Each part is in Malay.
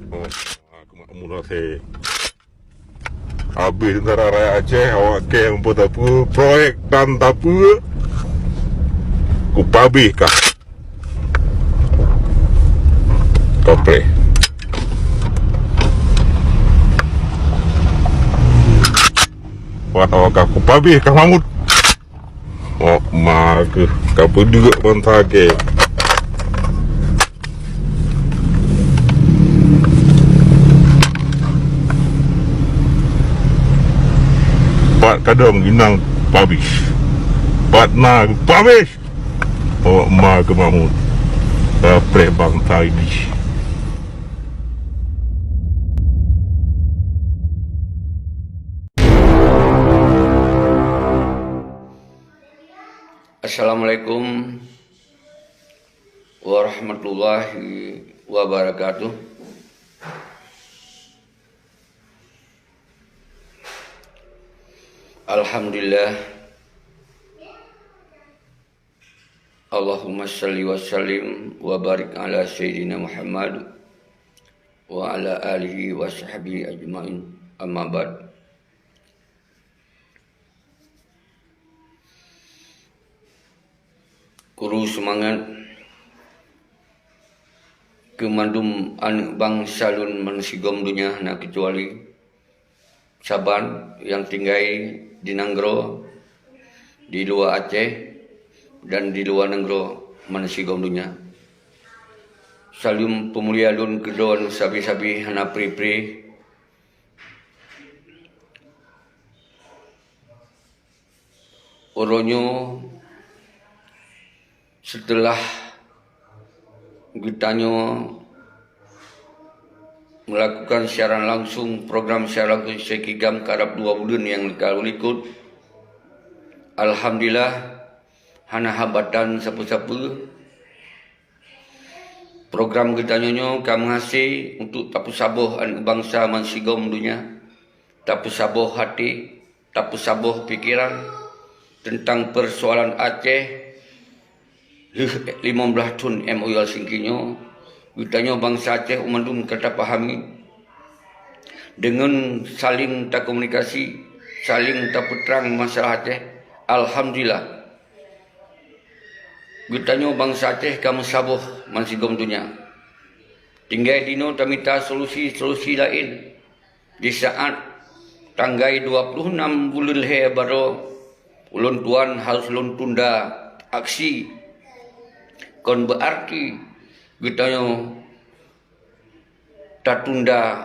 Aku makmur saya. Habis tentara rakyat Aceh, awak camp pun tak apa, proyek dan tak apa. Aku pabih kah? Topre. Buat awak aku pabih kah Mahmud? Oh, mak ke. Kapa juga bantah ke. Pat kadang ginang pabih. Pat na pabih. Oh, mak ke Mahmud. Topre bantah ini. Assalamualaikum warahmatullahi wabarakatuh. Alhamdulillah. Allahumma salli wa sallim wa barik ala Sayyidina Muhammad wa ala alihi wa sahbihi ajma'in. Amma ba'd. Kuru semangat kemandum an bangsalun mansigom dunia nak kecuali Saban yang tinggal di Nanggro, di luar Aceh dan di luar Nanggro mansigom dunia. Salim pemulia lun kedon sabi-sabi hana pri-pri. Oronyo setelah gitanyo melakukan siaran langsung program siaran langsung sekigam karab 2 bulan yang kalau ikut, alhamdulillah hana hambatan siapa-siapa. Program gitanyo kami ngasih untuk tapu saboh an bangsa mansigom dunia, tapu saboh hati, tapu saboh pikiran tentang persoalan Aceh 15 tahun MOU singkinyo. Gitanya bangsa Aceh umandum kata pahami dengan saling tak komunikasi, saling tak peterang masalah Aceh. Alhamdulillah. Gitanya bangsa Aceh kamu sabuh mansigom dunia. Tinggal dino tamita solusi lain di saat tanggal 26 bulan he baru ulun tuan harus ulun tunda aksi. Kon berarti gitanya tak tunda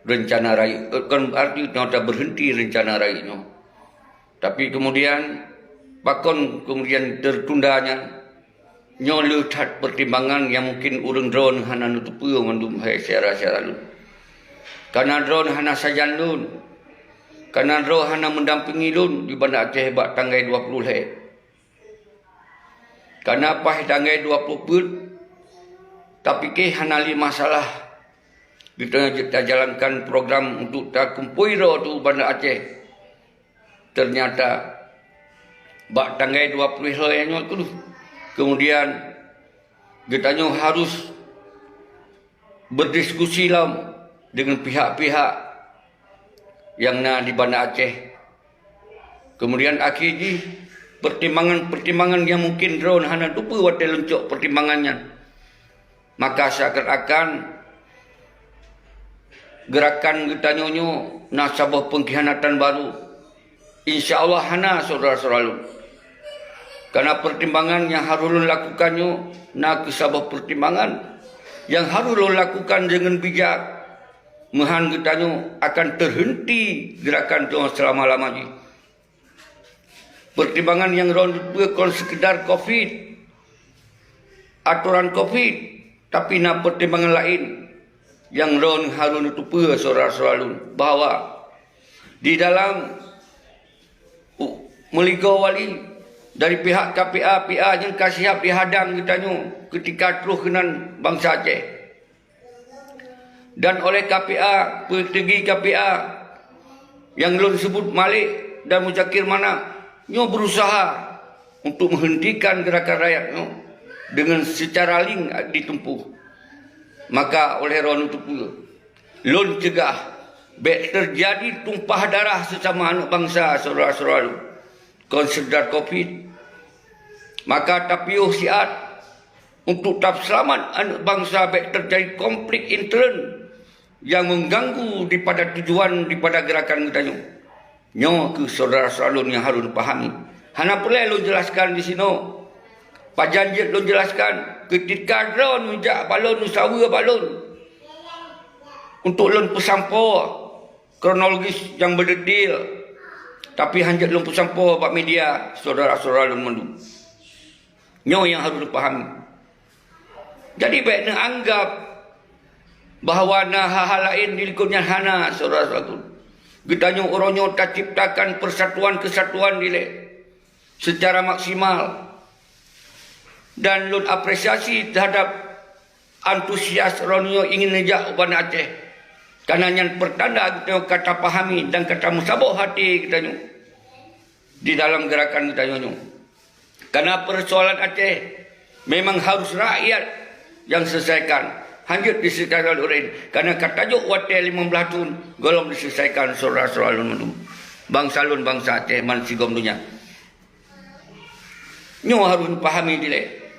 rencana raya, kan berarti tak berhenti rencana raya. Tapi kemudian pakon kemudian tertundanya nyoleh tat pertimbangan yang mungkin urang drone hana nutupi mandum hai syara-syara lu. Karena drone hana sajan lun. Karena drone hana mendampingi lun di Banda Aceh bak tanggal 20 he. Karena apa tanggal 20 pun tapi ke hanali masalah kita jalankan program untuk tak kumpuiro tu Banda Aceh. Ternyata bak tanggal 20 hari tu kemudian kita harus berdiskusi lah dengan pihak-pihak yang di Banda Aceh. Kemudian akhirnya pertimbangan yang mungkin drone hana lupa wadah lencok pertimbangannya. Maka seakan-akan gerakan kita nyonyo nasabah pengkhianatan baru. InsyaAllah hana saudara-saudara lu. Karena pertimbangan yang harus lu lakukannya nak kesabah pertimbangan yang harus lu lakukan dengan bijak. Mehan kita akan terhenti gerakan tu selama-lamanya. Pertimbangan yang rondu sekedar COVID, aturan COVID, tapi nak pertimbangan lain yang ron harun itu pun saudara-saudara bahawa di dalam meligo wali dari pihak KPA yang kasih dihadang kitanya ketika terus kenan bangsa Aceh dan oleh KPA petinggi KPA yang belum disebut Malik dan Muzakir mana nyo berusaha untuk menghentikan gerakan rakyat nyo dengan secara link ditempuh. Maka oleh ron itu pula, lun cegah baik terjadi tumpah darah sesama anak bangsa saudara-saudara konsedar COVID. Maka tapiuh siat untuk tak selamat anak bangsa baik terjadi konflik intern yang mengganggu daripada tujuan daripada gerakan kita nyo ke saudara-saudara yang harus dipahami. Hana boleh lu jelaskan di sini. Pak Janjit lu jelaskan ketika drone menjak balon usaha balon untuk lun pesampo kronologis yang berdetail, tapi hanjat lun pesampo pak media saudara-saudara lun mendu nyo yang harus dipahami. Jadi baik nak anggap bahawa nah hal lain di lingkungan hana saudara-saudara kita nyo orangnya tak ciptakan persatuan kesatuan dile secara maksimal. Dan lun apresiasi terhadap antusias Ronio ingin nejak uban Aceh. Karena yang pertanda kita kata pahami dan kata musabah hati kita di dalam gerakan kita nyo. Karena persoalan Aceh memang harus rakyat yang selesaikan. Hanjut diselesaikan oleh karena kata juk watel 15 tahun golong diselesaikan saudara-saudara lun bangsa lun bangsa Aceh man sigom dunia. Nyo harus pahami dile.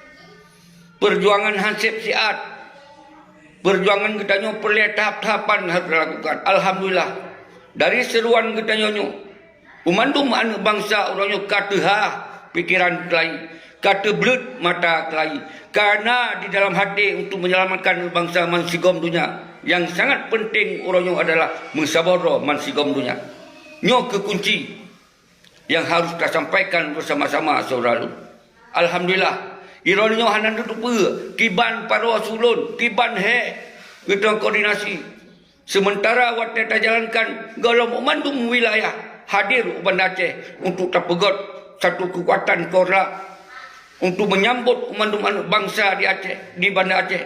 Perjuangan hansip siat. Perjuangan kita nyo perlu tahap-tahapan harus dilakukan. Alhamdulillah. Dari seruan kita nyo umandum anak bangsa orangnya kata pikiran kelai. Kata belut mata kelai. Karena di dalam hati untuk menyelamatkan bangsa mansigom dunia. Yang sangat penting orangnya adalah mensabara mansigom dunia. Nyo kekunci yang harus kita sampaikan bersama-sama saudara. Alhamdulillah. Ironnya hanan tu kiban parwa sulun, kiban kita koordinasi. Sementara waktu kita jalankan golong umandum wilayah hadir Bandar Aceh untuk terpegot satu kekuatan korak untuk menyambut umandum anak bangsa di Aceh, di Bandar Aceh.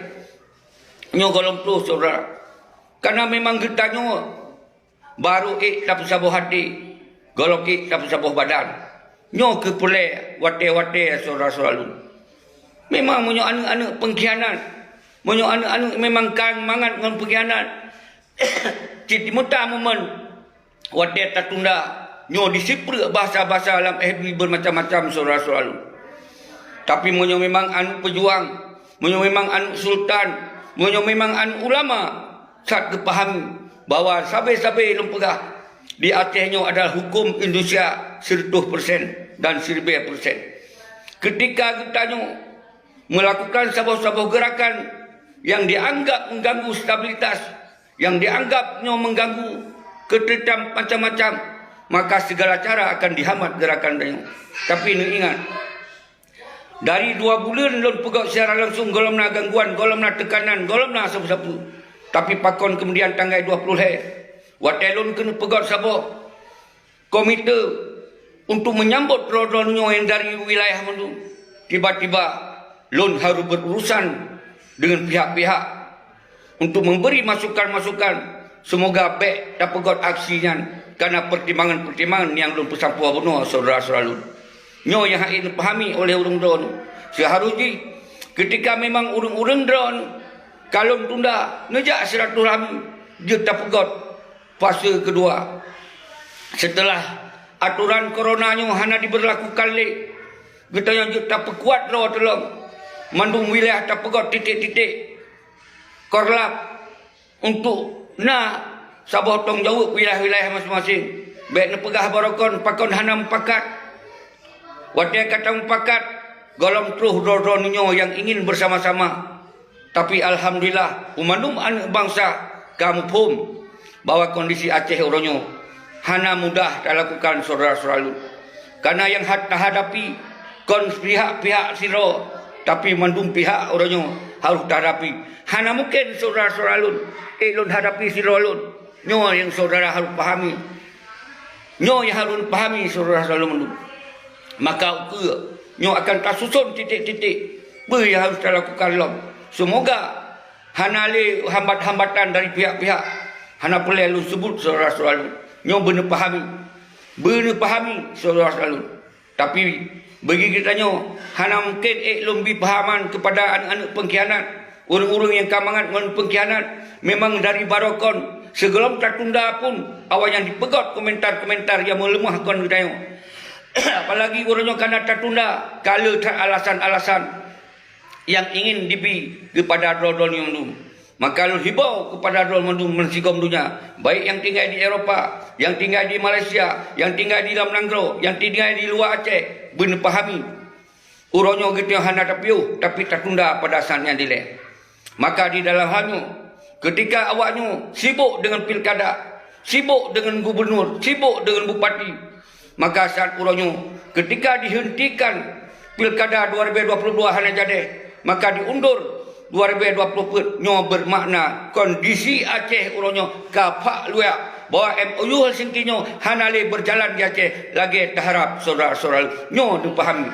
Nyo golong tu saudara. Karena memang kita nyo baru dapat sabuh hati, golong dapat sabuh badan. Nyo ke pulai wate-wate saudara-saudara. Memang menyo anak-anak pengkhianat. Menyo anak-anak memang kang mangat dengan pengkhianat. Citi muta momen wadah tertunda. Nyo disipre bahasa-bahasa dalam FB bermacam-macam saudara-saudara. Tapi menyo memang anak pejuang. Menyo memang anak sultan. Menyo memang anak ulama. Saat kepahami bahawa sabai-sabai lempegah di Aceh nyo adalah hukum Indonesia 100% dan 1000%. Ketika kita nyo melakukan sebuah gerakan yang dianggap mengganggu stabilitas, yang dianggapnya mengganggu ketertiban macam-macam, maka segala cara akan dihambat gerakan ini. Tapi ini ingat, dari 2 bulan lon pegang secara langsung golong na gangguan, golong na tekanan, golong na sapu-sapu. Tapi pakon kemudian tanggal 20 watelon kena pegang sabuh komite untuk menyambut rodonnya yang dari wilayah itu. Tiba-tiba lun harus berurusan dengan pihak-pihak untuk memberi masukan-masukan. Semoga baik dapat pegot aksinya karena pertimbangan-pertimbangan yang lun pesampu abono saudara-saudara lun. Nyo yang ini pahami oleh urang drone. Seharusnya ketika memang urang-urang drone kalau tunda ngejak silaturahmi dia tak pegot fase kedua. Setelah aturan coronanya hanya diberlakukan le, kita yang tak perkuat roh tolong. Mandung wilayah terpegot titik-titik korlap untuk sabah tong jauh wilayah-wilayah masing-masing. Baik nepegah barokon pakon hanam pakat. Wadah kata pakat golong truh dodonnya yang ingin bersama-sama. Tapi alhamdulillah umandum anak bangsa kamu pun bahwa kondisi Aceh orangnya hana mudah dilakukan saudara-saudara. Karena yang hadapi pihak-pihak siro. Tapi mandum pihak orangnya harus hadapi. Hana mungkin saudara-saudara lun. Lun hadapi siro lun. Nyo yang saudara harus pahami. Nyo yang harus pahami saudara-saudara lun. Maka nyo akan tersusun titik-titik. Apa yang harus dilakukan lun. Semoga hana le hambat-hambatan dari pihak-pihak. Hana boleh lun sebut saudara-saudara lun. Nyo benar pahami. Benar pahami saudara-saudara lun. Tapi bagi kita nyo hana mungkin lumbi pahaman kepada anak-anak pengkhianat Orang-orang yang kamangan pengkhianat memang dari Barokon. Sebelum tertunda pun awak yang dipegot komentar-komentar yang melemahkan kita. Apalagi orangnya karena tertunda kalau alasan-alasan yang ingin dibi kepada Rodol Nyumdum. Maka lu hibau kepada Rodol Nyumdum mensigom dunia, baik yang tinggal di Eropah, yang tinggal di Malaysia, yang tinggal di dalam Nanggro, yang tinggal di luar Aceh, benar pahami orangnya gitu yang hendak tapi tertunda pada saatnya dilek. Maka di dalam halnya ketika awaknya sibuk dengan pilkada, sibuk dengan gubernur, sibuk dengan bupati, maka saat urangnya ketika dihentikan pilkada 2022 hanya jadi, maka diundur 2020 nyo bermakna kondisi Aceh urangnya kapak luak bahwa MOU Helsinki nyo hanale berjalan di Aceh lagi terharap saudara-saudara nyo dipahami.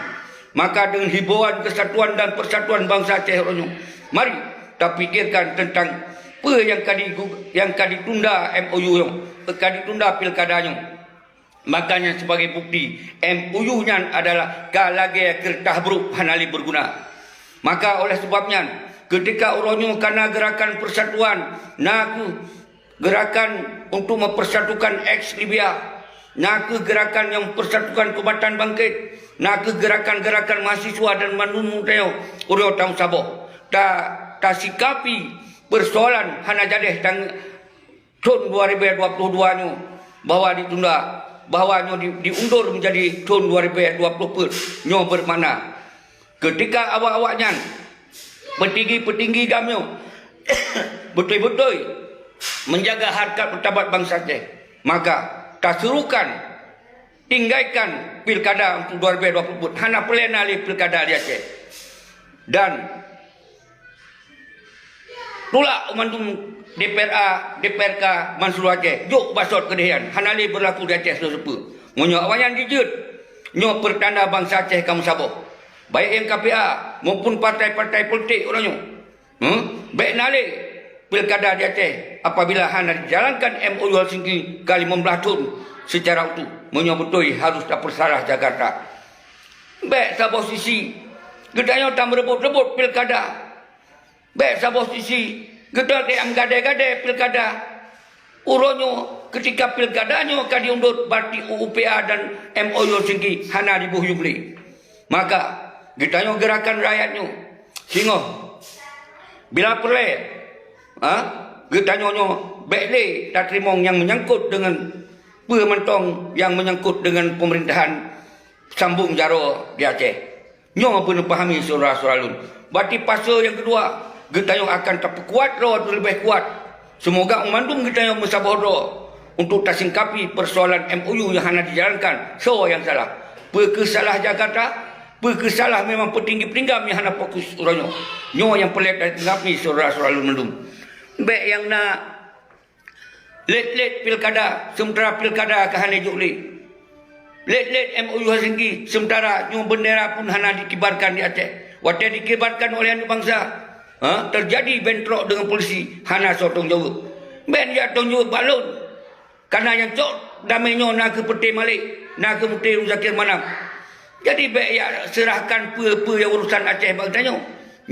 Maka dengan himbauan kesatuan dan persatuan bangsa Aceh urangnya, mari kita pikirkan tentang apa yang kadi tunda MOU yang kadi tunda pilkadanya. Makanya sebagai bukti MOU-nya adalah kalage kertah buruk hanali berguna. Maka oleh sebabnya ketika orangnya karena gerakan persatuan naku gerakan untuk mempersatukan ex Libya, naku gerakan yang persatukan Kubatan Bangkit, naku gerakan-gerakan mahasiswa dan manunu teo orang tahu sabo ta sikapi persoalan hana jadeh tang tahun 2022 nya bahwa ditunda, bahwa diundur menjadi tahun 2020 nyo bermakna ketika awak-awaknya petinggi-petinggi gamyo betul-betul menjaga harkat martabat bangsa Aceh, maka tak serukan tinggalkan pilkada untuk 2020 hana pelena li pilkada di Aceh dan tolak umandum DPRK Mansur Aceh juk basot kedehian hanali berlaku di Aceh sesepa monyo awayan dijut nyo pertanda bangsa Aceh kamu sabo baik yang KPA maupun partai-partai politik orangnya baik nalik pilkada di Aceh apabila hana dijalankan MOU Helsinki kali 15 tahun secara utuh monyo betul harus tak bersalah Jakarta baik saboh sisi gedanya tak merebut-rebut pilkada. Baik saboh sisi kita yang gade-gade pilkada uronyo ketika pilkadanya akan diundur berarti UUPA dan MOU Helsinki hana dibuhyung li. Maka kita gerakan rakyatnya sehingga bila perlu kita baik li tak terima yang menyangkut dengan pementong yang menyangkut dengan pemerintahan sambung jaro di Aceh. Nyo pun pahami saudara-saudara. Berarti pasal yang kedua kita akan terkuat atau lebih kuat. Semoga umandum kita yang bersabar untuk tersingkapi persoalan MOU yang hendak dijalankan. So yang salah. Perkesalah Jakarta, perkesalah memang petinggi-petinggi yang hendak fokus orangnya. Nyo yang pelik dan tenggapi saudara-saudara umandum. Baik yang nak let pilkada, sementara pilkada ke hana jukli. Let MOU Helsinki, sementara nyo bendera pun hana dikibarkan di Aceh. Waktu dikibarkan oleh anak bangsa. Terjadi bentrok dengan polisi hana sotong jauh ben jatuh jauh balon karena yang cok damainya nak ke peti malik nak ke peti Zakir Manam jadi baik ya serahkan apa yang urusan Aceh bangsanya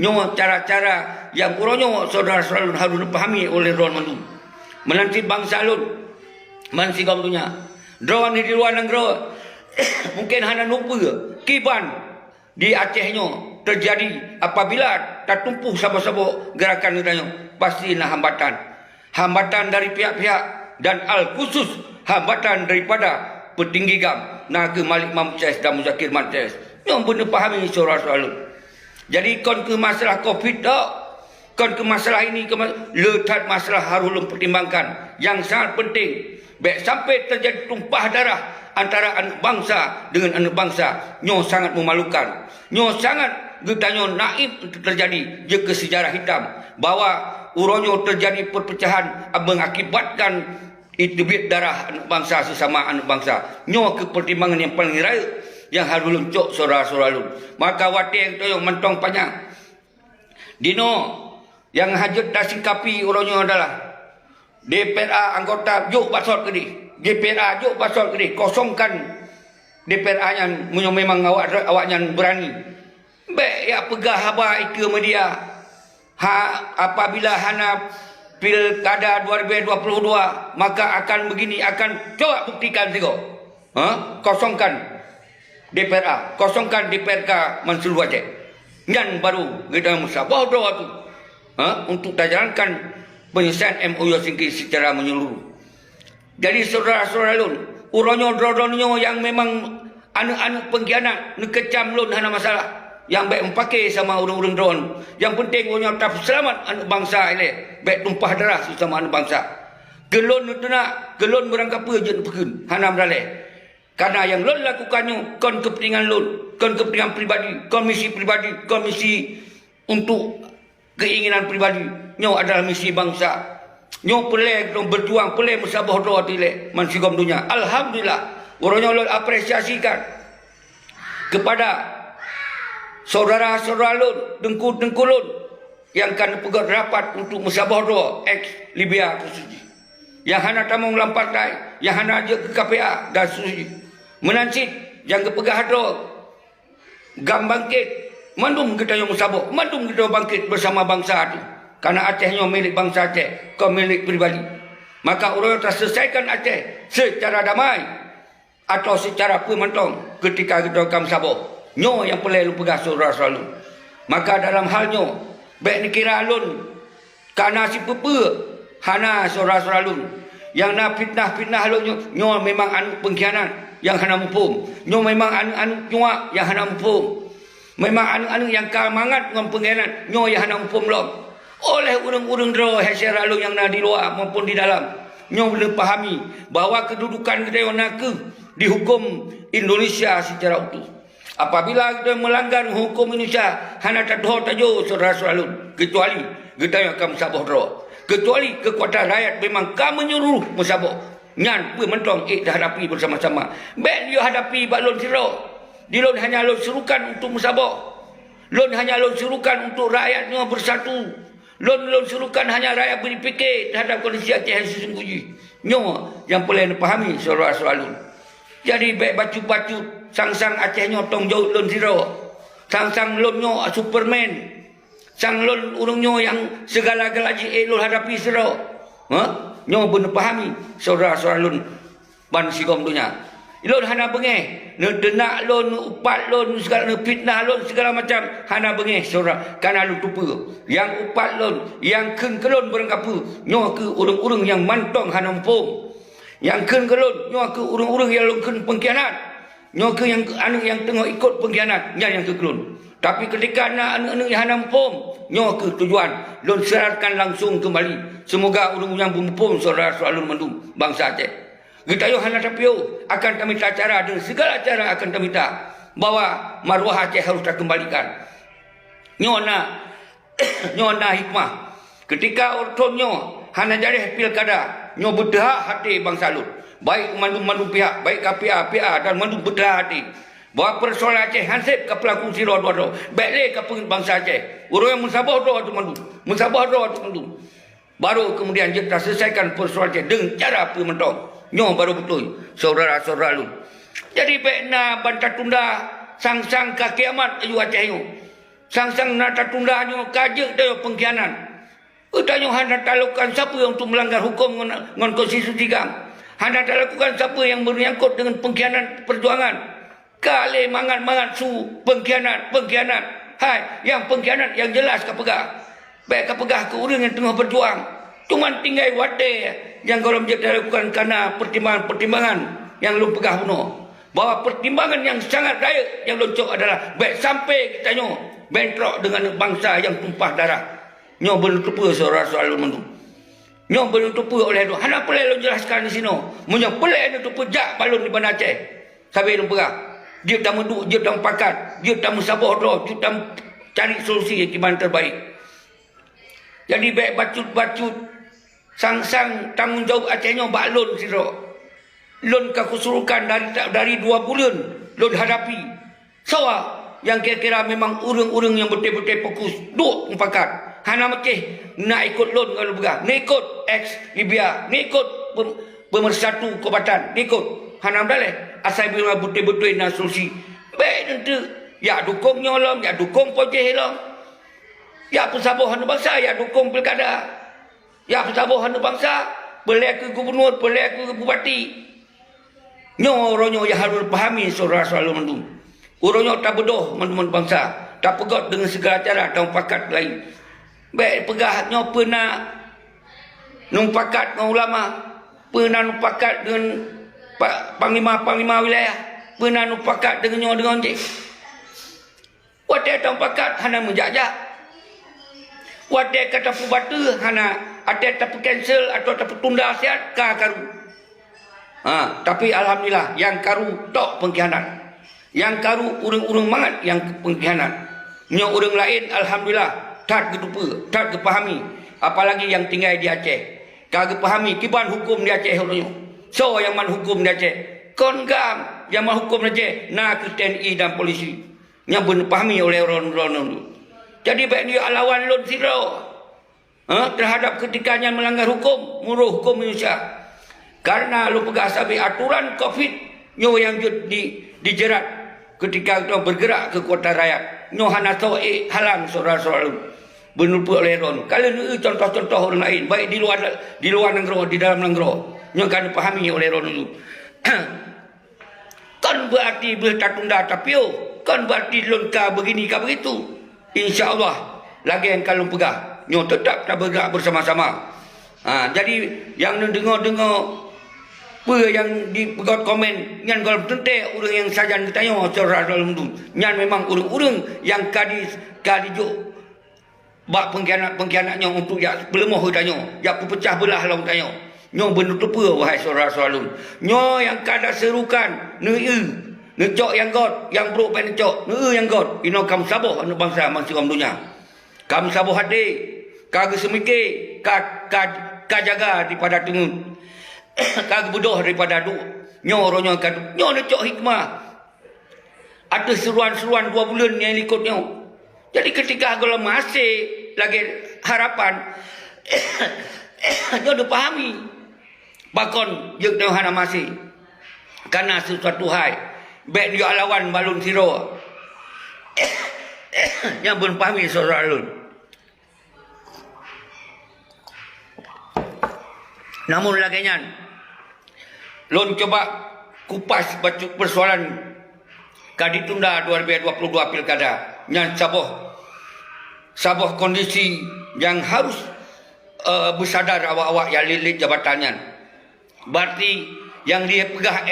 nyo cara-cara yang kurangnya saudara-saudara harus dipahami oleh Ron Mandu menanti bangsa lun mansi gamtunya drawan di luar negara mungkin hana lupa kiban di Acehnya terjadi apabila tak tumpuh sabo-sabo gerakan itu pasti nak hambatan dari pihak-pihak dan al-khusus hambatan daripada petinggi gam nak ke Malik Mamces dan Muzakir Mantes yang benar pahami saudara-saudara. Jadi kon ke masalah COVID tak kon ke masalah ini letak masalah harus pertimbangkan yang sangat penting baik sampai terjadi tumpah darah antara anak bangsa dengan anak bangsa nyo sangat memalukan nyo sangat getanya naib terjadi jika sejarah hitam bahwa uronyo terjadi perpecahan mengakibatkan itibit darah anak bangsa sesama anak bangsa nyo ke pertimbangan yang paling raya yang harus luncuk saudara-saudara. Maka wati yang mentong panjang dino yang hajat tak singkapi uronyo adalah DPRA anggota juk basot ke di DPRA juk basot ke di kosongkan DPRA yang memang awaknya berani baik ya pegah haba ke media Apabila hana pilkada 2022, maka akan begini, akan coba buktikan tengok. Kosongkan DPRA, kosongkan DPRK Mansur Aceh. Dan baru kita musabah doa tu untuk jalankan penyelesaian MOU Singkir secara menyeluruh. Jadi saudara-saudara lun, uronyo yang memang anu-anu pengkhianat, nekecam lun hana masalah. Yang baik mempakai sama orang-orang drone. Yang penting orang tak selamat anak bangsa ini. Baik tumpah darah sama anak bangsa. Gelon itu nak, gelon berangkap apa je pekin. Hana beralih. Karena yang lon lakukannya, kon kepentingan lon, kon kepentingan pribadi, komisi untuk keinginan pribadi. Nyo adalah misi bangsa. Nyo pelai berjuang, pelai musabah doa tilek mansigom dunia. Alhamdulillah, orangnya lon apresiasikan kepada saudara-saudara lun, dengku lun yang akan pegang rapat untuk musabah doa ex Libya Suci. Yang hana tamung dalam partai, yang hana aja ke KPA dan Suci. Menancit yang ke pegang doa gam bangkit, mandum kita yang musabah, mandum kita bangkit bersama bangsa itu. Karena Acehnya milik bangsa Aceh, kau milik pribadi. Maka orang yang selesaikan Aceh secara damai atau secara pementong ketika kita akan musabah. Nyo yang perlu pegang saudara-saudara lun. Maka dalam halnya, baik ni kira lun, karena si pepe, hana saudara-saudara lun. Yang nak fitnah lun, nyo memang anu pengkhianat yang hana mumpung. Nyo memang anu nyuak yang hana mumpung. Memang anu yang kamangat dengan pengkhianat, nyo yang hana mumpung lom. Oleh urang-urang dro hasil lun yang nak di luar maupun di dalam. Nyo boleh pahami bahawa kedudukan kita yang nak dihukum Indonesia secara utuh. Apabila kita melanggar hukum Indonesia, hana tak doh tajo saudara-saudara lun. Kecuali kita yang akan musabah doa. Kecuali kekuatan rakyat memang kamu menyuruh musabah. Nyan pementong dah hadapi bersama-sama. Baik dia hadapi bak lun siro. Di lun hanya lun serukan untuk musabah. Lun hanya lun serukan untuk rakyatnya bersatu. Lun serukan hanya rakyat berfikir terhadap kondisi Aceh yang sesungguhnya. Nyo yang perlu dipahami saudara-saudara lun. Jadi baik baju-baju sang-sang Acehnya tong jauh lun siro. Sang-sang lunnya Superman. Sang lun urungnya yang segala-gala lun hadapi siro. Nyo benar pahami saudara-saudara lun ban sigom dunia. Lun hana bengeh. Denak lun, upat lun, segala fitnah lun, segala macam. Hana bengeh saudara. Karena lun tupa. Yang upat lun, yang keng ke lun berangkapa. Nyo ke urung-urung yang mantong hana mumpung. Yang ken kelun, nyo ke urung-urung yang ken pengkhianat. Nyo ke yang anu yang tengah ikut pengkhianat, yang ke kelun. Tapi ketika anak-anak yang hanampum, nyo ke tujuan, lun serahkan langsung kembali. Semoga urung yang bumpum saudara-saudara lun mendung bangsa Aceh. Kita yo hana tapio akan kami minta cara dengan segala cara akan kami minta bahwa maruah Aceh harus terkembalikan. Nyo na hikmah. Ketika ortonyo hana jadi pilkada, nyo berdah hati bangsa lun. Baik mandu pihak, baik KPA, PA dan mandu berdah hati. Bahawa persoalan Aceh hansip ke pelaku siro doa. Baik le ke bangsa Aceh. Orang yang musabah doa tu mandu. Musabah doa tu mandu. Baru kemudian kita selesaikan persoalan Aceh dengan cara pementong. Nyo baru betul saudara-saudara lun. Jadi baik na bantah tunda sang-sang ke kiamat ayu Aceh nyo. Sang-sang na tunda nyo kaje dia pengkhianat. Utanyo hana lakukan siapa yang untuk melanggar hukum dengan konstitusi kang. Hana lakukan siapa yang menyangkut dengan pengkhianat perjuangan. Kali mangat su pengkhianat. Hai, yang pengkhianat yang jelas kapegah. Baik kapegah ke orang yang tengah berjuang. Cuma tinggal wate yang kalau menjadi lakukan karena pertimbangan yang lu pegah bunuh. Bahawa pertimbangan yang sangat daya yang loncok adalah baik sampai kita nyo bentrok dengan bangsa yang tumpah darah. Nyo belum tupu saudara-saudara lun. Nyo belum tupu oleh itu. Hana pelai lu jelaskan di sini. Munyo pelai itu tupu jak balun di Bandar Aceh. Sampai lu pegah. Dia tak menduk, dia tak pakat, dia tak musabah doa, dia tak cari solusi yang gimana terbaik. Jadi baik bacut-bacut sang-sang tanggungjawab Acehnya balun siro. Lun kesurukan dari 2 bulan lun hadapi. Sawa yang kira-kira memang urang-urang yang betul-betul fokus duk pakat. Hana maceh nak ikut lon kalau begah. Nak ikut ex Libya, nak ikut pemersatu Kubatan, nak ikut. Hana daleh asal bila betul-betul nak solusi. Baik nanti ya dukungnya lom, ya dukung pojeh lom. Ya pesabah hanu bangsa, ya dukung pilkada. Ya pesabah hanu bangsa, boleh ke gubernur, boleh ke bupati. Nyo ronyo ya harus pahami saudara selalu mendung. Uronyo tak bodoh teman-teman bangsa. Tak pegot dengan segala cara dan pakat lain. Baik pegah nyo pernah numpakat dengan ulama, pernah numpakat dengan panglima wilayah, pernah numpakat dengan nyo dengan cik. Wadah numpakat hana menjajak. Wadah kata pubatu hana ada tak cancel atau tak tunda siat ka karu. Tapi alhamdulillah yang karu tok pengkhianat. Yang karu urang-urang mangat yang pengkhianat. Nyo urang lain alhamdulillah tak kedupa, tak kepahami. Apalagi yang tinggal di Aceh. Kagak pahami kiban hukum di Aceh orangnya. So yang man hukum di Aceh. Kon gam yang man hukum di Aceh nak ke TNI dan polisi. Yang benar pahami oleh orang-orang itu. Jadi baik dia lawan lon siro. Terhadap ketikanya melanggar hukum, muruh hukum Indonesia. Karena lu pegang sabi aturan COVID nyo yang dijerat ketika kita bergerak ke kota rakyat. Nyo hana tahu halang saudara-saudara. Benar pun oleh ron. Kalau ni contoh-contoh orang lain, baik di luar negara, di dalam negara, nyo kan dipahami oleh ron itu. Kan berarti tak tunda tapi kan berarti longkar begini ke begitu. InsyaAllah lagi yang kalau pegang nyo tetap tak bergerak bersama-sama. Jadi yang dengar-dengar apa yang dipegot komen nyan kalau tentu orang yang sajan bertanya saudara dalam tu nyan memang orang-orang yang kadijuk bak pengkhianatnya untuk ya pelemah tanya ya pecah belah lah tanya nyo benutup wahai saudara-saudara nyo yang kada serukan ngecok yang god yang bro pen ngecok yang god ino kam saboh anu bangsa masih om dunia kam saboh hati kagak semike ka jaga daripada tengun kagak bodoh daripada du nyo ronyo kad nyo ngecok hikmah ada seruan-seruan 2 bulan yang ikut nyo. Jadi ketika kalau masih lagi harapan nyo dipahami bakon jeung teu hana masih karena sesuatu hal baik dia lawan balun siro yang belum pahami saudara lun. Namun lagi nyan lun coba kupas bacuk persoalan kadi tunda 2022 pilkada nyan saboh kondisi yang harus bersadar awak-awak yang lilit jabatannya. Berarti yang dia pegah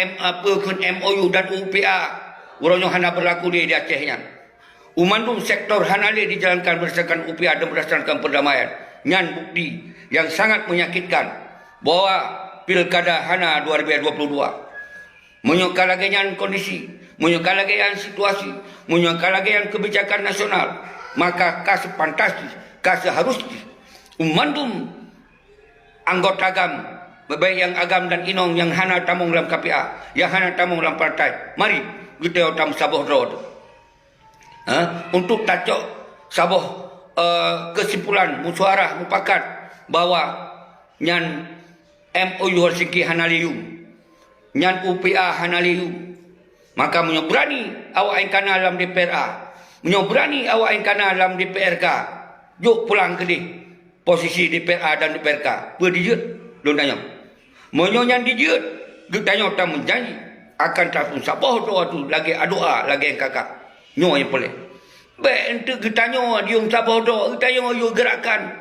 MOU dan UPA uronyo hana berlaku di Acehnya. Umandum sektor hanale dijalankan berdasarkan UPA dan berdasarkan perdamaian. Nyan bukti yang sangat menyakitkan bahwa pilkada hana 2022 menyokal lagi yang kondisi, menyokal lagi yang situasi, menyokal lagi yang kebijakan nasional. Maka kasih fantastis, kasih harus umandum anggota agam, baik yang agam dan inong yang hana tamung dalam KPA, yang hana tamung dalam partai. Mari kita utam saboh road. Untuk tacok saboh kesimpulan musyawarah mufakat bahwa nyan MOU Helsinki hanaliu, nyan UPA hanaliu. Maka menyobrani awak yang kana dalam DPRA, menyobrani awak yang kana dalam DPRK. Yuk pulang ke dia posisi DPRA dan DPRK. Berdijut lun tanya. Menyonya dijut, getanya tak menjanji akan tapun sabah doa tu lagi doa lagi yang kakak. Nyo yang boleh. Baik untuk getanya dia sabah doa, getanya yo gerakan.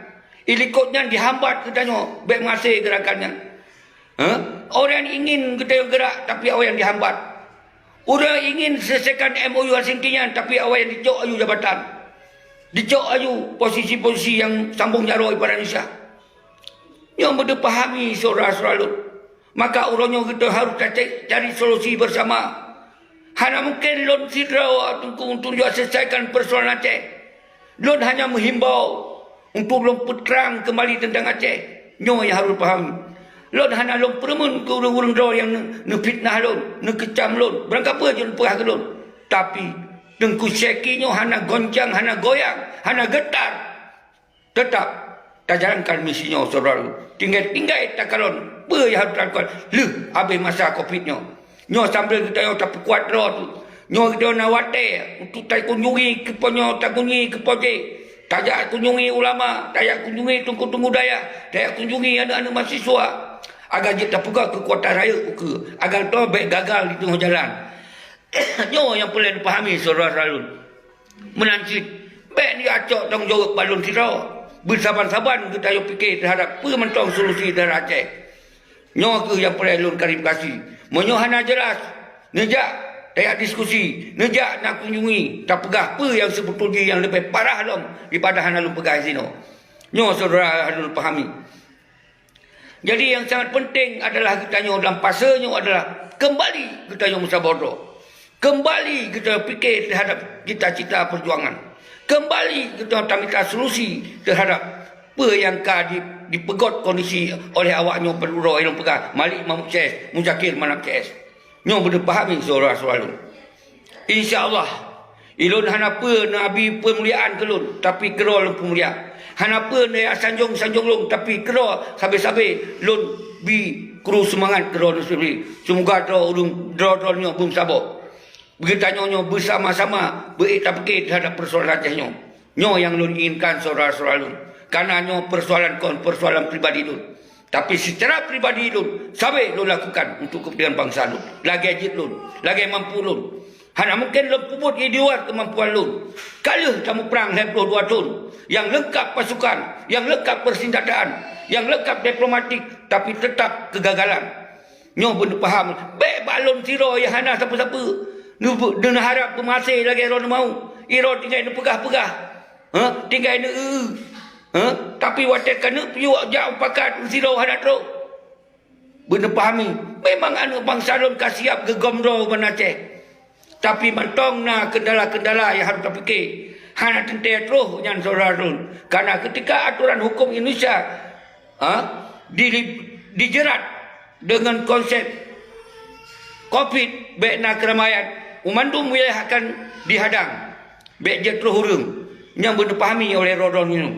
Ilikotnya dihambat getanya, baik masih gerakannya. Orang ingin getanya gerak tapi awak yang dihambat. Orang ingin selesaikan MOU Helsinki-nya tapi awak yang dicok ayu jabatan. Dicok ayu posisi-posisi yang sambung jarak pada Indonesia. Yang betul pahami saudara-saudara. Maka orangnya kita harus cari solusi bersama. Hanya mungkin lon sidra untuk selesaikan persoalan Aceh. Lon hanya menghimbau untuk lon peterang kembali tentang Aceh. Nyo yang harus pahami. Lon hanya lon peremun ke orang-orang yang fitnah lon, kecam lon. Berangkat apa je pahak lon. Tapi dengku syekinya hanya goncang, hanya goyang, hanya getar. Tetap tak jalankan misinya saudara. Tinggal tak kalon. Apa yang harus dilakukan? Habis masa COVID-nya. Nyo sambil kita tak kuat roh tu. Nyo kita nak wate untuk tak kunjungi ke ponyo, tak kunjungi ke poje. tajak kunjungi ulama, tajak kunjungi tungku-tungku daya, tajak kunjungi anak-anak mahasiswa. Agar dia tak pegang kekuatan raya ke. Agar tu baik gagal di tengah jalan. Nyo yang perlu dipahami saudara Ralun. Menancit. Baik dia acak tanggungjawab balon sirau. Bersabar-sabar kita yang fikir terhadap pementong solusi dari Aceh. Nyo ke yang perlu klarifikasi. Menyohana jelas. Nejak tayak diskusi. Nejak nak kunjungi. Tak pegah apa yang sebetulnya yang lebih parah lom daripada hana lu pegah sini. Nyo saudara Ralun pahami. Jadi yang sangat penting adalah kita nyo dalam pasanya adalah kembali kita yang musabadah. Kembali kita fikir terhadap cita-cita perjuangan. Kembali kita minta solusi terhadap apa yang dipegot kondisi oleh awaknya penduduk yang pegang Malik Mahmud CS, Muzakir Manap CS. Nyo boleh fahami saudara-saudara. InsyaAllah ilun hanapa nabi pemuliaan kelun tapi kerol pemuliaan. Hanapa na sanjung long tapi kerol sabe-sabe lun bi kru semangat kerol sendiri. Semoga draw-drawnya bum sabar. Begitu nyo bersama-sama beriktik terhadap persoalan Aceh nyo. Nyo yang lun inginkan saudara-saudara lun. Karena nyo persoalan pribadi lun. Tapi secara pribadi lun, sabe lun lakukan untuk kepentingan bangsa lun. Lagi ajit lun, lagi mampu lun. Hanya mungkin lun puput di luar kemampuan lun. Kalau kamu perang 22 tahun, yang lengkap pasukan, yang lengkap persenjataan, yang lengkap diplomatik, tapi tetap kegagalan. Nyo pun faham, baik balon siro yang hana siapa-siapa. Dia harap pemasih lagi orang mau. Iro tinggal dia pegah-pegah. Tinggal dia tapi watak kena piuk jauh pakat siro hadap teruk. Benda pahami. Memang anak bangsa lun kasiap gegomro Aceh. Tapi mantong na kendala-kendala yang harus kita fikir. Hana tentai terus yang saudara lun. Karena ketika aturan hukum Indonesia dijerat dengan konsep COVID, baik nak keramaian, umandum wilayah akan dihadang. Baik dia terus hurung. Yang boleh dipahami oleh rodon ini.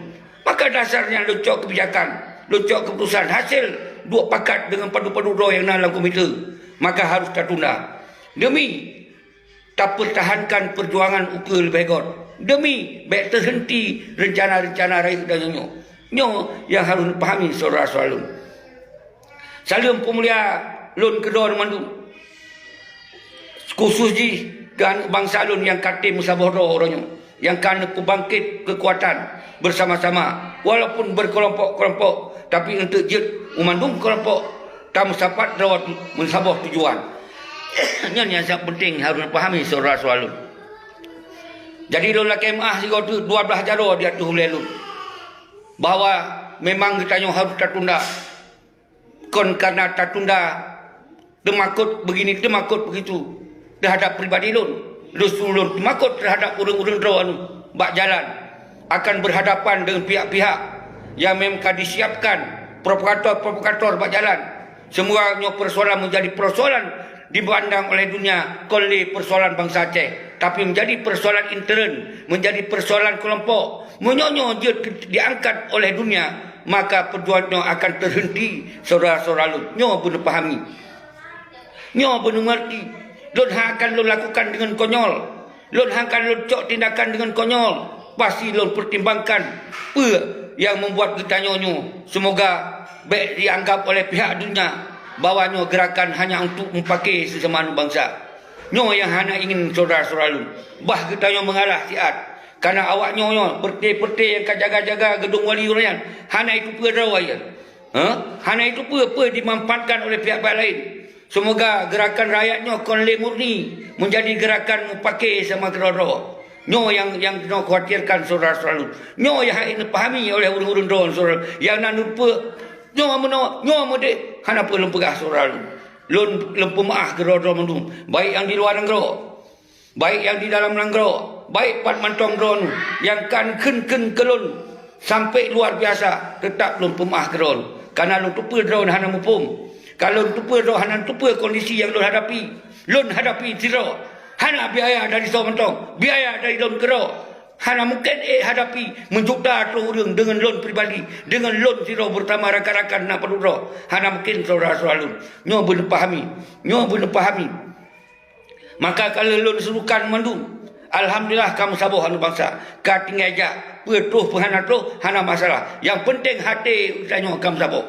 Maka dasarnya lucok kebijakan, lucok keputusan hasil dua pakat dengan padu-padu roh yang dalam komite. Maka harus tertunda. Demi tak pertahankan perjuangan ukul begor. Demi baik terhenti rencana-rencana rakyat dan nyo. Nyo yang harus dipahami saudara-saudara lun. Salam pemulia lun kedua mandum. Khusus di bangsa lun yang kata musabadah orangnya, yang kan kubangkit kekuatan bersama-sama walaupun berkelompok-kelompok, tapi untuk jet umandung kelompok tak mensapat rawat mensabah tujuan. Ini yang sangat penting harus dipahami saudara-saudara lun. Jadi lun kemah si tu 12 jaro dia tu lelun bahawa memang kita harus tertunda. Karena tertunda temakut begini temakut begitu terhadap pribadi lun, lun temakut terhadap urang-urang drawan bak jalan akan berhadapan dengan pihak-pihak yang memang disiapkan provokator bak jalan. Semuanya persoalan menjadi persoalan dipandang oleh dunia oleh persoalan bangsa Aceh, tapi menjadi persoalan intern, menjadi persoalan kelompok, menyonyo diangkat oleh dunia, maka perjuangannya akan terhenti saudara-saudara lun. Nyo pun pahami, nyo pun mengerti. Lun akan lun lakukan dengan konyol. Lun akan lun cok tindakan dengan konyol. Pasti lun pertimbangkan apa yang membuat kita nyonyo. Semoga baik dianggap oleh pihak dunia bahawa nyo gerakan hanya untuk mempakai sesama bangsa. Nyo yang hanya ingin saudara-saudara lun. Bah kita nyo mengalah siat. Karena awak nyo perti-perti yang jaga-jaga gedung wali urayan. Hanya itu apa rawaian. Hanya itu apa dimanfaatkan oleh pihak-pihak lain. Semoga gerakan rakyatnya konle murni menjadi gerakan pakai sama keroro. Nyo yang kena khawatirkan saudara-saudara. Nyo yang ini pahami oleh urun-urun drone saudara. Yang nak lupa nyo mode hana perlu pegah saudara. Lun lempu maah keroro mendung. Baik yang di luar negara, baik yang di dalam negara, baik pat mantong drone yang kan ken kelun sampai luar biasa tetap lun pemah kerol. Karena lun tupa drone hana mupum. Kalau tupa roh hanan tupa kondisi yang lun hadapi zero. Hana biaya dari mentong, biaya dari lun kero. Hana mungkin hadapi menjuta orang dengan lun pribadi, dengan lun zero bertama rakan-rakan nak perlu roh. Hana mungkin saudara-saudara lun. Nyo boleh pahami. Maka kalau lun serukan mandu Alhamdulillah kamu sabuh anu bangsa. Ka tinggal aja petuh penghana tu hana masalah. Yang penting hati tanya kamu sabuh.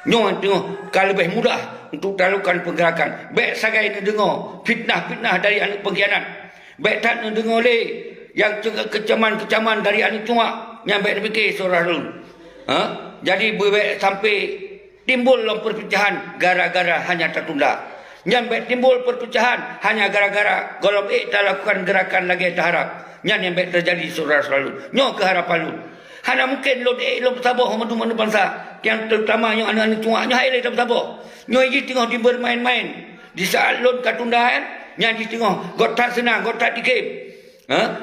Nyo tengok kalau lebih mudah untuk lakukan pergerakan. Baik sagai nak dengar fitnah-fitnah dari anak pengkhianat. Baik tak nak dengar le yang kecaman-kecaman dari anak cuak yang baik fikir surah dulu. Jadi baik sampai timbul dalam perpecahan gara-gara hanya tertunda. Yang baik timbul perpecahan hanya gara-gara golong tak lakukan gerakan lagi terharap. Yang baik terjadi surah selalu. Nyo keharapan lu. Hana mungkin lo bersabar mandu-mandu bangsa. Yang terutama yang anak-anak cuak nyo hai le tak bersabar. Nyo iji tengok di bermain-main. Di saat lon katundaan yang di tengok got tak senang, got tak dikim.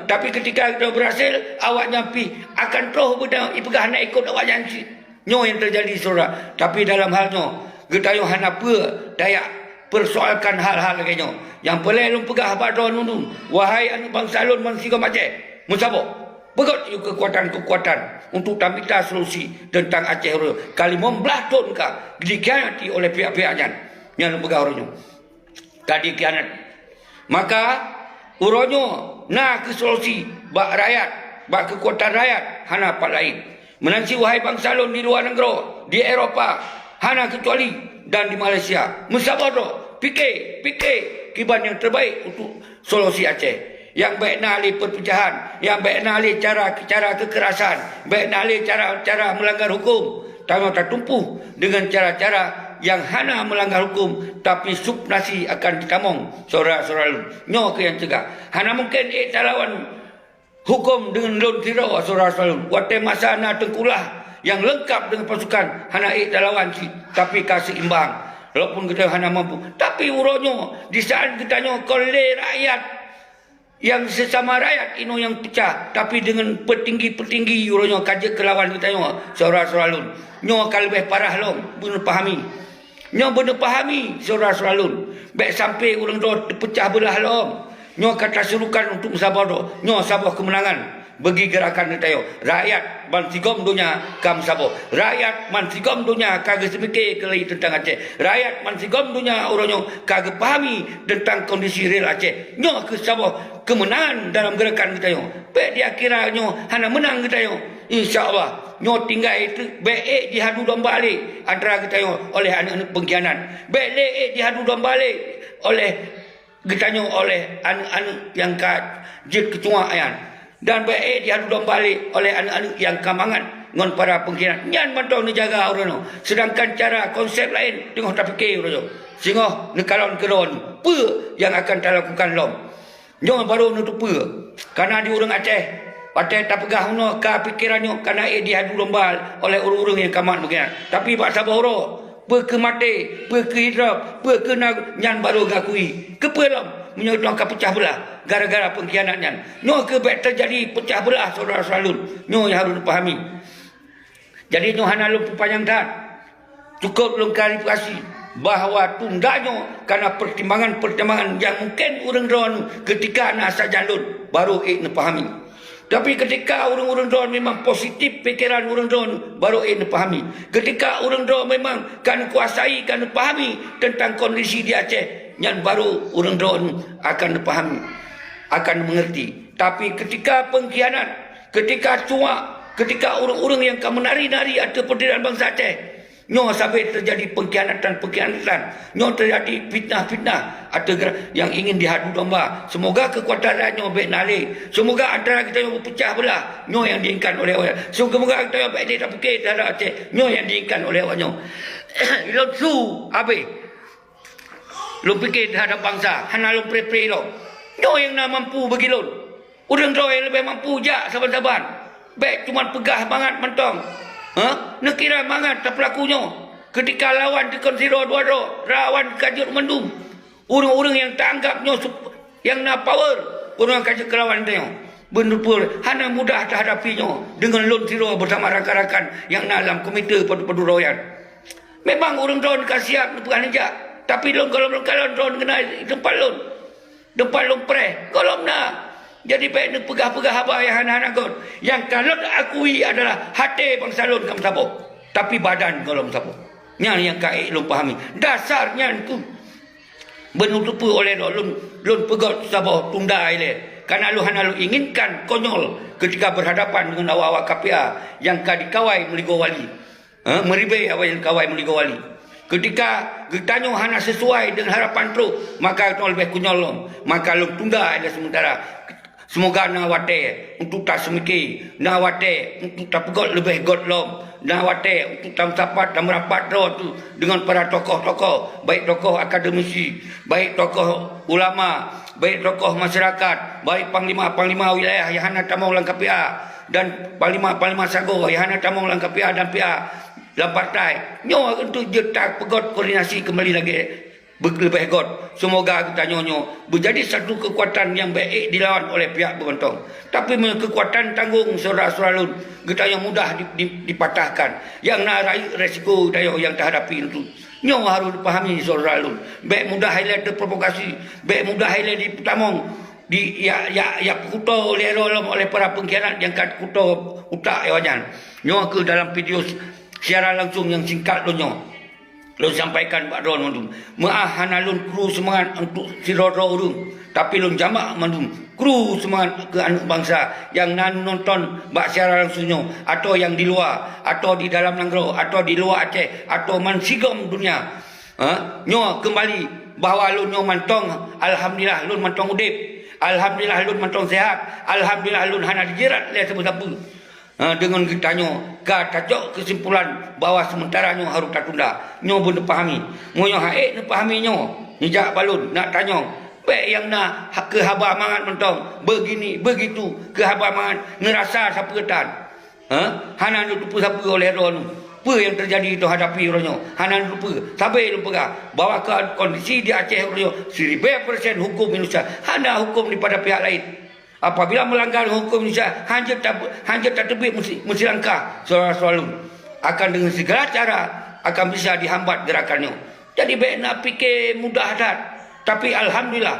Tapi ketika kita berhasil awak nyampi akan terus berdang ipegah nak ikut awak janji. Nyo yang terjadi surah. Tapi dalam halnya kita yo hana apa daya persoalkan hal-hal kayaknya. Yang boleh lu pegah pada nunun. Wahai anak bangsa lun manusia Aceh, musabok. Begot kekuatan-kekuatan untuk minta solusi tentang Aceh Huru. Kali membelatun ka dikhianati oleh pihak-pihaknya yang pegah orangnya. Kadi kianat. Maka uronyo nak ke solusi bak rakyat, bak kekuatan rakyat hana apa lain. Menansi wahai bangsa lun di luar negara, di Eropah, hana kecuali dan di Malaysia. Musabado, fikir kiban yang terbaik untuk solusi Aceh. Yang baik nak alih perpecahan, yang baik nak alih cara kekerasan, baik nak alih cara melanggar hukum. Tengok tertumpu dengan cara-cara yang hana melanggar hukum tapi subnasi akan ditamong saudara-saudara lu. Nyo ke yang cegah. Hana mungkin tak lawan hukum dengan lon tiro saudara-saudara lu. Wate masa na tengkulah yang lengkap dengan pasukan hana tak lawan tapi kasih imbang. Walaupun kita hana mampu. Tapi uronyo di saat kita nyo koleh rakyat yang sesama rakyat ino yang pecah tapi dengan petinggi-petinggi uronyo kaje kelawan kita nyo saudara-saudara lu. Nyo kalau lebih parah lom benar pahami. Nyo benar pahami saudara-saudara lu. Baik sampai orang tu pecah belah lom. Nyo kata surukan untuk sabar do. Nyo sabar kemenangan. Bagi gerakan kita yo. Rakyat man sigom dunia kam sabo. Rakyat man sigom dunia kagak semikir kelai tentang Aceh. Rakyat man sigom dunia orangnya kagak pahami tentang kondisi real Aceh. Nyo ke sabo kemenangan dalam gerakan kita yo. Baik dia kira nyo hana menang kita yo. InsyaAllah nyo tinggal itu baik dihadu domba balik antara kita yo oleh anak-anak pengkhianat. Baik dihadu domba balik oleh kita nyo oleh anak-anak yang kajit kecuak ayan. Dan baik diadu domba balik oleh anak-anak yang kamangan dengan para pengkhianat. Yang mantau ni jaga orang tu. Sedangkan cara konsep lain tengok tak fikir orang tu. Sehingga ni kalon keron apa yang akan dilakukan lom. Jangan baru nutup apa. Karena di orang Aceh Aceh tak pegah no ka pikirannya karena diadu domba oleh orang-orang yang kamangan pengkhianat. Tapi pak sabar orang pe mati, pe hidup, pe nyan baru gakui. Kepelam menyodong ke pecah belah gara-gara pengkhianatnya. Nyo ke baik terjadi pecah belah saudara-saudara lu. Nyo yang harus dipahami. Jadi nyo hana lu panjang dah. Cukup lu klarifikasi bahawa tundanya karena pertimbangan-pertimbangan yang mungkin orang doan ketika nak saja lu baru pahami. Tapi ketika orang-orang doan memang positif pikiran orang doan baru pahami. Ketika orang doan memang kan kuasai, kan pahami tentang kondisi di Aceh, yang baru orang doan akan dipahami, akan mengerti. Tapi ketika pengkhianat, ketika cuak, ketika orang-orang yang akan menari-nari atas pendirian bangsa Aceh, nyo sampai terjadi pengkhianatan, nyo terjadi fitnah-fitnah atau yang ingin dihadu domba. Semoga kekuatan rakyat nyo baik nalih. Semoga antara kita yang pecah belah, nyo yang diinginkan oleh orang. Semoga kita yang baik dia tak fikir terhadap Aceh, nyo yang diinginkan oleh orang nyo. Ilon su, habis. Lu fikir terhadap bangsa, hana lu pre-pre lo. Nyo yang nak mampu bagi lu. Orang tu yang lebih mampu jak saban-saban. Baik cuma pegah banget mentong. Nak kira banget tak pelakunya. Ketika lawan tekan siro dua-dua, rawan kajut mendung. Orang-orang yang tak anggapnya yang nak power, orang kajut kelawan dia. Benar-benar hana mudah terhadapinya dengan lon siro bersama rakan-rakan yang dalam komite padu-padu royan. Memang orang tu nak siap nak pegang nejak. Tapi kalau drone kena tempat lon pre kalau nak jadi baik nak pegah-pegah apa yang anak-anak kot yang kalau akui adalah hati bangsa lon kamu sabar tapi badan kalau sabar yang kai lon pahami dasarnya tu menutupi oleh lon pegot sabar tunda ile Karena lu inginkan konyol ketika berhadapan dengan awak-awak KPA yang dikawai meligo wali. Meribai awak yang kawai meligo wali. Ketika getanyo hana sesuai dengan harapan tu, maka itu lebih konyol. Maka lu tunda ada sementara. Semoga nawate untuk tak semiki, nawate untuk tak pegot lebih got lom, nawate untuk tak sapat dan merapat tu dengan para tokoh-tokoh, baik tokoh akademisi, baik tokoh ulama, baik tokoh masyarakat, baik panglima-panglima wilayah yang hana tamau lang KPA dan panglima-panglima sago yang hana tamau lang KPA dan PA dalam partai. Nyo untuk jetak pegot koordinasi kembali lagi lebih got. Semoga kita nyonyo menjadi satu kekuatan yang baik dilawan oleh pihak berbentuk. Tapi kekuatan tanggung saudara-saudara lun, kita yang mudah dipatahkan. Yang narai resiko dayo yang terhadapi itu. Nyo harus dipahami saudara lun. Baik mudah highlight terprovokasi, baik mudah highlight ditamong ya kuto oleh para pengkhianat yang kat kuto utak yawanyan. Nyo ke dalam video siaran langsung yang singkat lo nyo. Lo sampaikan Pak Don mandum. Maahana lun kru semangat untuk siroro urung. Tapi lun jamak mandum. Kru semangat ke anak bangsa yang nonton bak siaran langsungnya atau yang di luar atau di dalam Nanggro atau di luar Aceh atau mansigom dunia. Nyo kembali bahawa lun nyo mantong, alhamdulillah lun mantong udip. Alhamdulillah lun mantong sehat. Alhamdulillah lun hana dijerat oleh siapa-siapa. Dengan kita kacok kesimpulan bahawa sementara nyo harus tertunda. Nyo pun pahami. Nyo haik pahami nyo. Nijak balun nak tanya. Baik yang nak kehabar mangat mentong. Begini, begitu kehabar mangat. Ngerasa siapa ketan. Hana lupa siapa oleh roh. Apa yang terjadi itu hadapi orangnya. Hana lupa. Sampai lupa. Bahawa kondisi di Aceh orangnya 1000% hukum Indonesia. Hana hukum daripada pihak lain. Apabila melanggar hukum Indonesia, hanya tak terbit mesti langkah saudara-saudara akan dengan segala cara akan bisa dihambat gerakannya. Jadi baik nak fikir mudah hadat, tapi alhamdulillah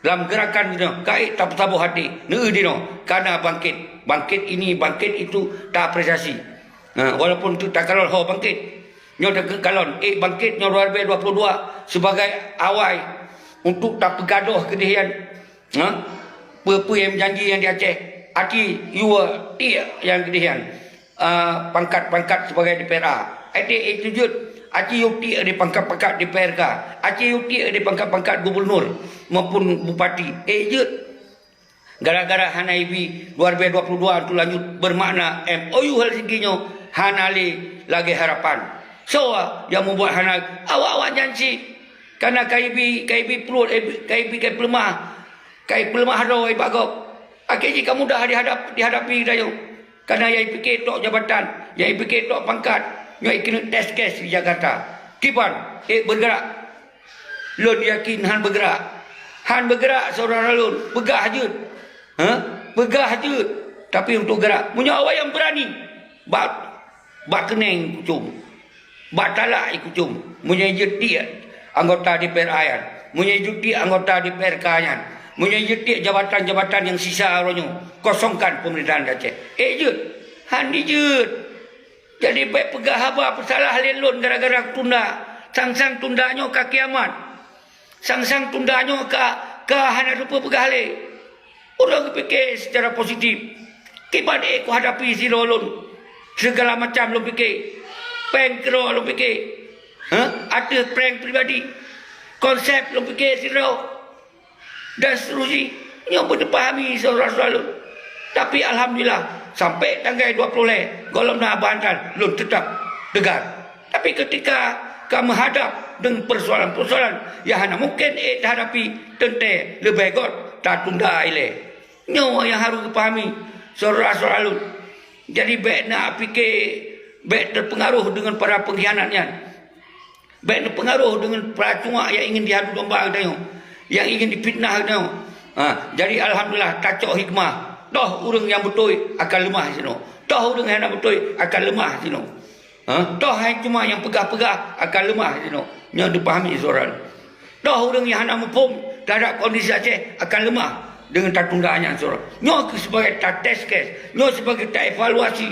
dalam gerakan ini kait tak tabuh hati neudino karena bangkit ini bangkit itu tak apresiasi. Walaupun itu tak kalon ho bangkit. Nyo tak kalon bangkit nyo 2022 sebagai awal untuk tak bergaduh kedihian. Apa yang janji yang di Aceh Aki Yua Tiak yang kedihian pangkat-pangkat sebagai DPRA Adik tujud Aki Yuti di pangkat-pangkat DPRK Aki Yuti di pangkat-pangkat gubernur maupun bupati jut gara-gara Hanaibi 2022 itu lanjut bermakna MOU Helsinki-nyo Hanali lagi harapan so yang membuat Hanal awak-awak janji karena KIB perut KIB lemah kai pelemah ro ai bagok akhirnya kamu dah dihadapi dayo karena yang fikir tok jabatan yang fikir tok pangkat yang kena test case di Jakarta kipan bergerak lun yakin han bergerak saudara lun pegah je tapi untuk gerak punya awak yang berani bak keneng kucum bak talak kucum punya jeti anggota DPR ayan punya jeti anggota DPR kayan menyejetik jabatan-jabatan yang sisa orangnya kosongkan pemerintahan Aceh jut handi jut jadi baik pegah haba pesalah lelun gara-gara tunda sang-sang tundanya ke kiamat sang-sang tundanya ke hana rupa pegah le orang fikir secara positif kibat ku hadapi si lolun segala macam lu fikir prank kero lu fikir ada prank pribadi konsep lu fikir si roh dan seterusnya yang berpahami saudara-saudara. Tapi alhamdulillah sampai tanggal 20 golong nak bahankan belum tetap tegar. Tapi ketika kamu hadap dengan persoalan-persoalan yang hanya mungkin hadapi tentang lebih god tak tunda ile. Nyawa yang harus dipahami saudara-saudara. Jadi baik nak fikir baik terpengaruh dengan para pengkhianatnya. Baik terpengaruh dengan para cungak yang ingin diadu domba tanya. Yang ingin dipitnah tu. Jadi alhamdulillah kacau hikmah. Toh orang yang betul akan lemah sino. Toh orang yang betul akan lemah sino. Toh hanya cuma yang pegah-pegah akan lemah sino. Yang dipahami seorang. Toh orang yang nak mempum terhadap kondisi Aceh akan lemah dengan tertundaannya seorang. Nyo sebagai tak test case, nyo sebagai tak evaluasi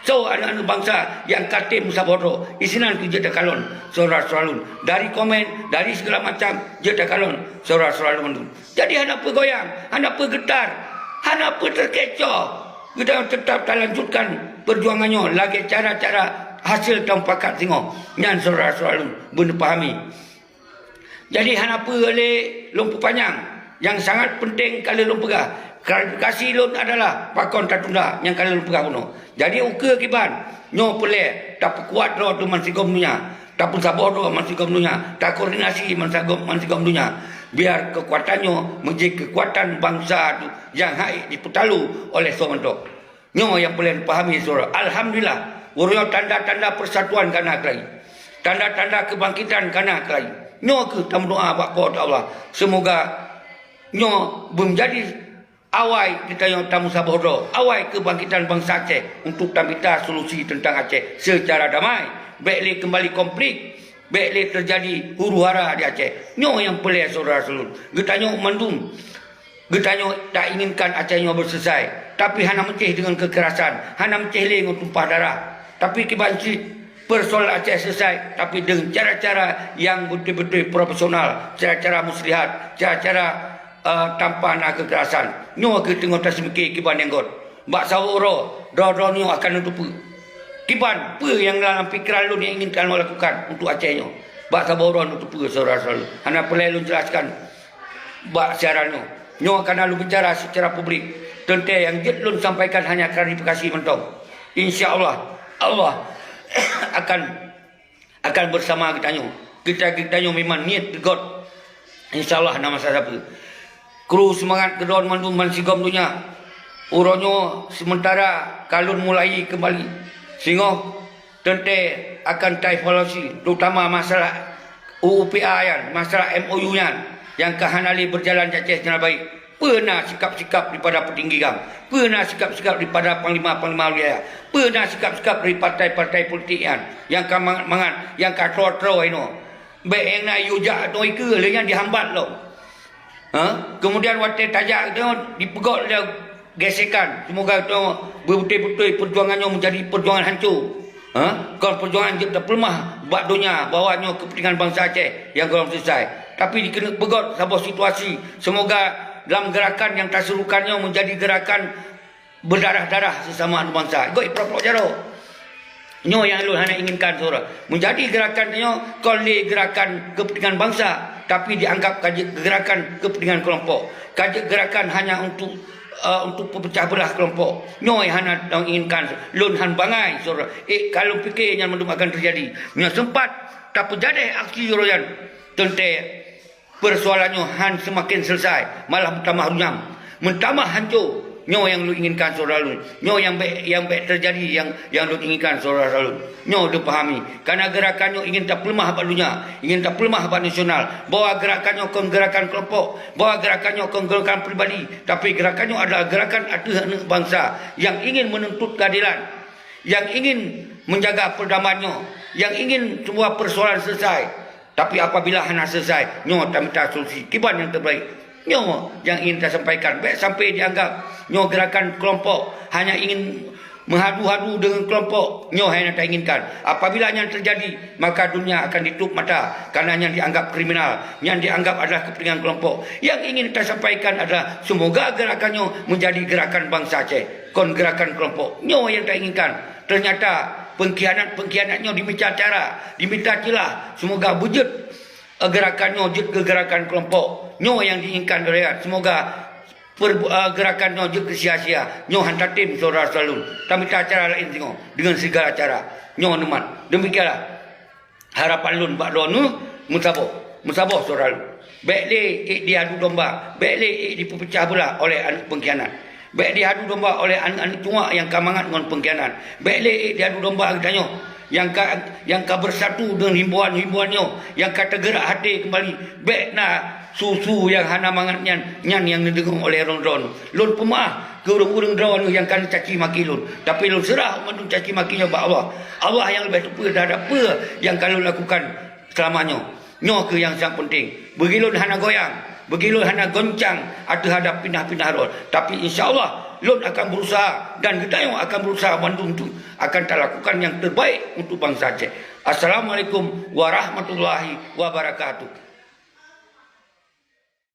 So anak-anak bangsa yang kata musabodo isinan tu je takalon saudara-saudara dari komen dari segala macam je takalon saudara-saudara mendu. Jadi hana apa goyang, hana apa getar, hana apa terkecoh. Kita tetap lanjutkan perjuangannya lagi cara-cara hasil tahun pakat tengok nyan saudara-saudara benar pahami. Jadi hana apa oleh lumpur panjang yang sangat penting kalau lumpur pegah. Klarifikasi lun adalah pakon tatunda yang kalau lumpur pegah kuno. Jadi uke kiban nyo pele tak kuat ro tu mansigom dunia, tak pun sabar ro mansigom dunia, tak koordinasi mansigom dunia. Biar kekuatannya menjadi kekuatan bangsa tu yang hai diputalu oleh Somanto. Nyo yang boleh pahami saudara. Alhamdulillah, uryo tanda-tanda persatuan kana kelai. Tanda-tanda kebangkitan kana kelai. Nyo ke tam doa bapa Allah. Semoga nyo menjadi awai kita yang tamu sabodo, awai kebangkitan bangsa Aceh untuk tambita solusi tentang Aceh secara damai. Baiklah kembali konflik, baiklah terjadi huru-hara di Aceh. Nyo yang pelih saudara-saudara. Getanyo mandum, getanyo tak inginkan Aceh nyo berselesai. Tapi hana menceh dengan kekerasan, hana menceh dengan tumpah darah. Tapi kibanci persoalan Aceh selesai, tapi dengan cara-cara yang betul-betul profesional, cara-cara muslihat, cara-cara tanpa nak kekerasan. Nyo ke tengok tas mikir kiban enggot. Bak saworo, do nyo akan untuk kiban apa yang dalam fikiran lu yang inginkan lu lakukan untuk Aceh nyo. Bak saworo untuk saudara-saudara. Hana perlu lu jelaskan bak siaran nyo. Nyo akan lu bicara secara publik. Tentang yang jet lu sampaikan hanya klarifikasi mentong. Insya-Allah Allah akan bersama kita nyo. Kita nyo memang niat God. Insya-Allah nama saya apa? Kru semangat kedon mandu mansigom dunia. Uronyo sementara kalun mulai kembali. Sehingga tente akan evaluasi terutama masalah UUPA yang masalah MOU yang kehanali berjalan Aceh dengan baik. Pernah sikap-sikap daripada petinggi gam, pernah sikap-sikap daripada panglima-panglima wilayah, pernah sikap-sikap dari partai-partai politik yang mangan yang katro-tro ini. Baik yang nak yujak atau ike yang dihambat lo. Kemudian waktu tajak tu dipegot dia gesekan. Semoga tu betul-betul perjuangannya menjadi perjuangan hancur. Kalau perjuangan kita pelemah buat dunia bawanya kepentingan bangsa Aceh yang belum selesai. Tapi dikena pegot sebuah situasi. Semoga dalam gerakan yang tak serukannya menjadi gerakan berdarah-darah sesama anak bangsa. Ikut pro-pro jaro. Nyo yang lu hanya inginkan saudara. Menjadi gerakan nyo kalau gerakan kepentingan bangsa. Tapi dianggap gerakan kepentingan kelompok. Gerakan hanya untuk pecah belah kelompok. Nyo yang hana inginkan. Lun han bangai saudara. Kalau fikir yang mendum akan terjadi. Nyo sempat tak jadi aksi royan. Tentang persoalannya han semakin selesai. Malah bertambah runyam. Mentambah hancur. Nyo yang lu inginkan saudara lu. Nyo yang baik terjadi yang lu inginkan saudara lu. Nyo lu pahami. Karena gerakan nyo ingin tak pelemah abad dunia, ingin tak pelemah abad nasional. Bawa gerakan nyo ke gerakan kelompok, bawa gerakan nyo ke gerakan pribadi, tapi gerakan nyo adalah gerakan anak bangsa yang ingin menuntut keadilan, yang ingin menjaga perdamaian nyo, yang ingin semua persoalan selesai. Tapi apabila hana selesai, nyo tak minta solusi. Kiban yang terbaik. Nyo yang ingin kita sampaikan. Baik sampai dianggap nyo gerakan kelompok hanya ingin menghadu-hadu dengan kelompok. Nyo hanya tak inginkan. Apabila yang terjadi, maka dunia akan ditutup mata. Karena yang dianggap kriminal, yang dianggap adalah kepentingan kelompok. Yang ingin kita sampaikan adalah semoga gerakan nyo menjadi gerakan bangsa Aceh. Kon gerakan kelompok. Nyo yang tak inginkan. Ternyata pengkhianat-pengkhianatnya diminta cara, diminta celah. Semoga wujud gerakannya wujud ke gerakan kelompok. Nyo yang diinginkan rakyat. Semoga gerakan nyo je ke sia-sia. Nyo hantar tim saudara selalu. Tapi tak cara lain tengok. Dengan segala cara. Nyo nemat. Demikianlah harapan lun bak donu musabah saudara lu. Baiklah diadu domba. Baiklah dipecah belah oleh anak pengkhianat. Baik diadu domba oleh anak-anak cungak yang kamangat dengan pengkhianat. Baiklah diadu domba kita nyo yang bersatu dengan himbuan-himbuannya, yang kata gerak hati kembali. Baik nak susu yang hana mangat nyan yang didengung oleh ron-ron. Lun pemaah ke urung-urung drawan yang kan caci maki lun. Tapi lun serah mandung caci makinya ba Allah. Allah yang lebih tepat terhadap apa yang kalau lakukan selamanya. Nyo ke yang sangat penting. Bagi lun hana goyang. Begitu hana goncang ada pindah-pindah rol. Tapi insya-Allah Lon akan berusaha dan kita yang akan berusaha untuk akan lakukan yang terbaik untuk bangsa Aceh. Assalamualaikum warahmatullahi wabarakatuh.